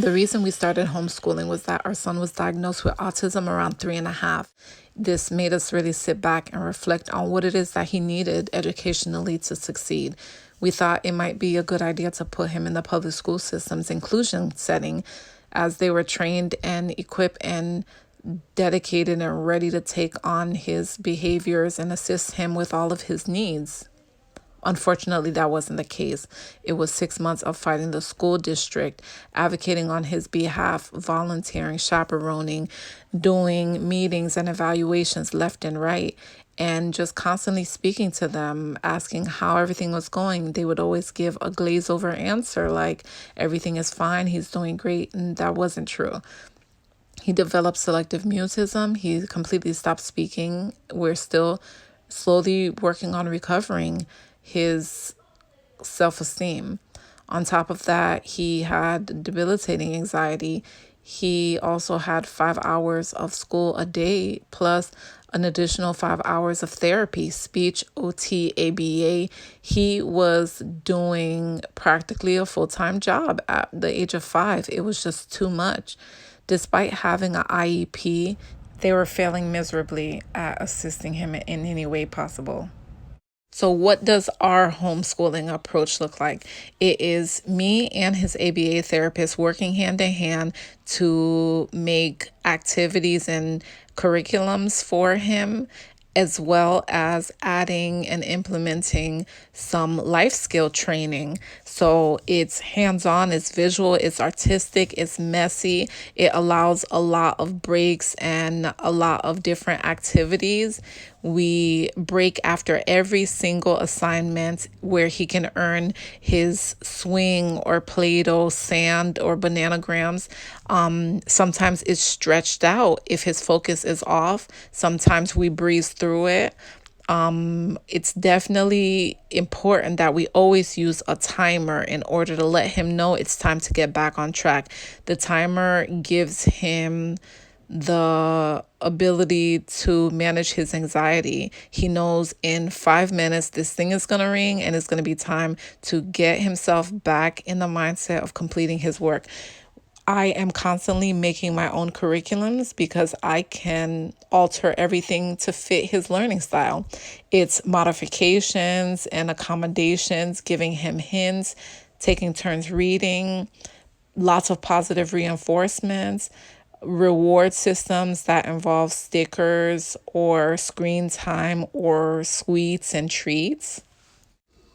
The reason we started homeschooling was that our son was diagnosed with autism around 3.5. This made us really sit back and reflect on what it is that he needed educationally to succeed. We thought it might be a good idea to put him in the public school system's inclusion setting, as they were trained and equipped and dedicated and ready to take on his behaviors and assist him with all of his needs. Unfortunately, that wasn't the case. It was 6 months of fighting the school district, advocating on his behalf, volunteering, chaperoning, doing meetings and evaluations left and right, and just constantly speaking to them, asking how everything was going. They would always give a glaze over answer like, everything is fine, he's doing great. And that wasn't true. He developed selective mutism. He completely stopped speaking. We're still slowly working on recovering his self-esteem. On top of that, he had debilitating anxiety. He also had 5 hours of school a day, plus an additional 5 hours of therapy, speech, OT, ABA. He was doing practically a full-time job at the age of 5. It was just too much. Despite having an IEP, they were failing miserably at assisting him in any way possible. So, what does our homeschooling approach look like? It is me and his ABA therapist working hand in hand to make activities and curriculums for him, as well as adding and implementing some life skill training. So it's hands on, it's visual, it's artistic, it's messy. It allows a lot of breaks and a lot of different activities. We break after every single assignment where he can earn his swing or Play-Doh, sand, or bananagrams. Sometimes it's stretched out if his focus is off. Sometimes we breeze through it. It's definitely important that we always use a timer in order to let him know it's time to get back on track. The timer gives him the ability to manage his anxiety. He knows in 5 minutes this thing is going to ring and it's going to be time to get himself back in the mindset of completing his work. I am constantly making my own curriculums because I can alter everything to fit his learning style. It's modifications and accommodations, giving him hints, taking turns reading, lots of positive reinforcements, reward systems that involve stickers or screen time or sweets and treats.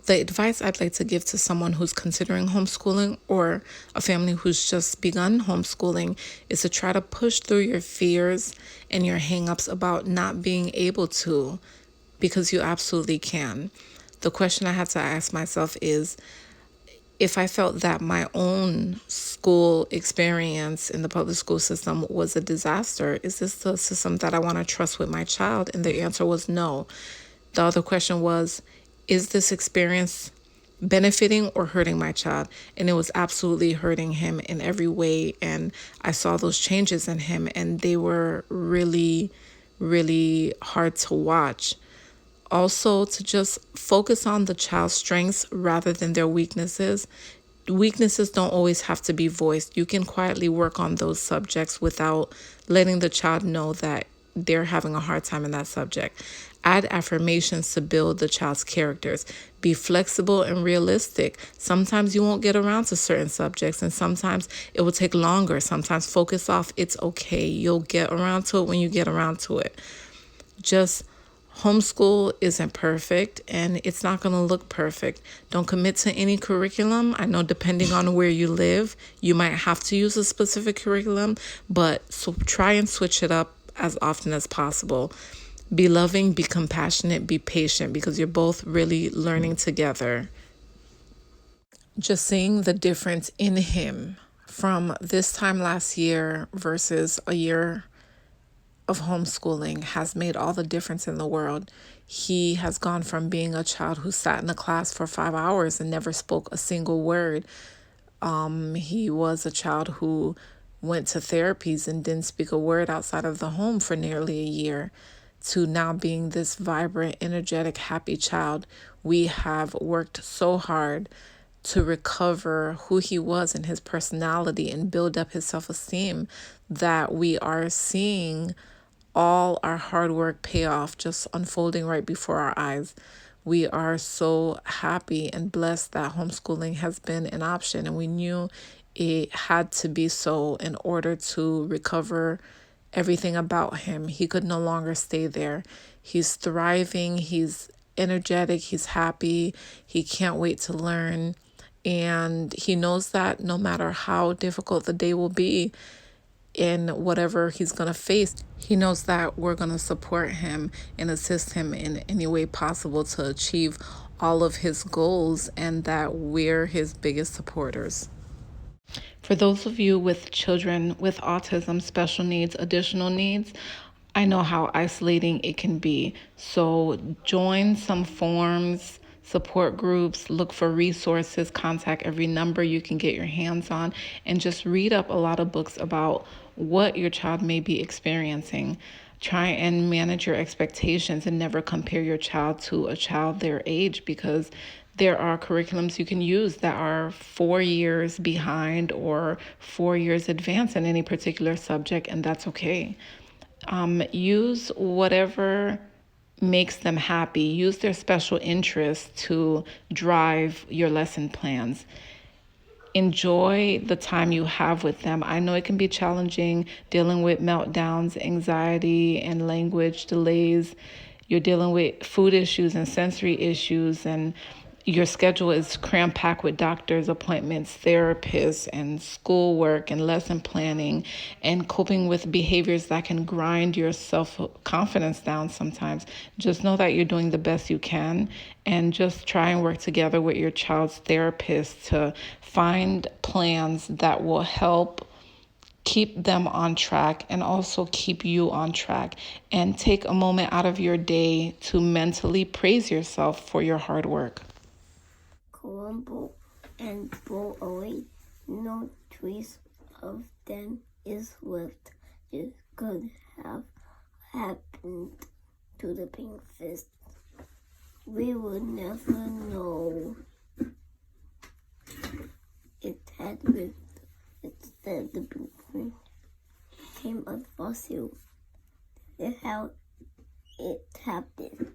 The advice I'd like to give to someone who's considering homeschooling or a family who's just begun homeschooling is to try to push through your fears and your hangups about not being able to, because you absolutely can. The question I have to ask myself is, if I felt that my own school experience in the public school system was a disaster, is this the system that I want to trust with my child? And the answer was no. The other question was, is this experience benefiting or hurting my child? And it was absolutely hurting him in every way. And I saw those changes in him, and they were really, really hard to watch. Also, to just focus on the child's strengths rather than their weaknesses. Weaknesses don't always have to be voiced. You can quietly work on those subjects without letting the child know that they're having a hard time in that subject. Add affirmations to build the child's characters. Be flexible and realistic. Sometimes you won't get around to certain subjects, and sometimes it will take longer. Sometimes focus off. It's okay. You'll get around to it when you get around to it. Just homeschool isn't perfect, and it's not going to look perfect. Don't commit to any curriculum. I know depending on where you live, you might have to use a specific curriculum, but so try and switch it up as often as possible. Be loving, be compassionate, be patient, because you're both really learning together. Just seeing the difference in him from this time last year versus a year of homeschooling has made all the difference in the world. He has gone from being a child who sat in the class for 5 hours and never spoke a single word. He was a child who went to therapies and didn't speak a word outside of the home for nearly a year, to now being this vibrant, energetic, happy child. We have worked so hard to recover who he was and his personality and build up his self-esteem, that we are seeing all our hard work pay off, just unfolding right before our eyes. We are so happy and blessed that homeschooling has been an option, and we knew it had to be so in order to recover everything about him. He could no longer stay there. He's thriving, he's energetic, he's happy, he can't wait to learn. And he knows that no matter how difficult the day will be, in whatever he's going to face, he knows that we're going to support him and assist him in any way possible to achieve all of his goals, and that we're his biggest supporters. For those of you with children with autism, special needs, additional needs, I know how isolating it can be. So join some forums, support groups, look for resources, contact every number you can get your hands on, and just read up a lot of books about what your child may be experiencing. Try and manage your expectations and never compare your child to a child their age, because there are curriculums you can use that are 4 years behind or 4 years advanced in any particular subject, and that's okay. Use whatever makes them happy. Use their special interests to drive your lesson plans. Enjoy the time you have with them. I know it can be challenging dealing with meltdowns, anxiety, and language delays. You're dealing with food issues and sensory issues, and your schedule is cram-packed with doctor's appointments, therapists, and schoolwork and lesson planning, and coping with behaviors that can grind your self-confidence down sometimes. Just know that you're doing the best you can, and just try and work together with your child's therapist to find plans that will help keep them on track and also keep you on track. And take a moment out of your day to mentally praise yourself for your hard work. Colombo and blow away. No trace of them is left. This could have happened to the pink fist. We would never know. It had lived. Instead, the pink fist came a fossil. That's how it happened.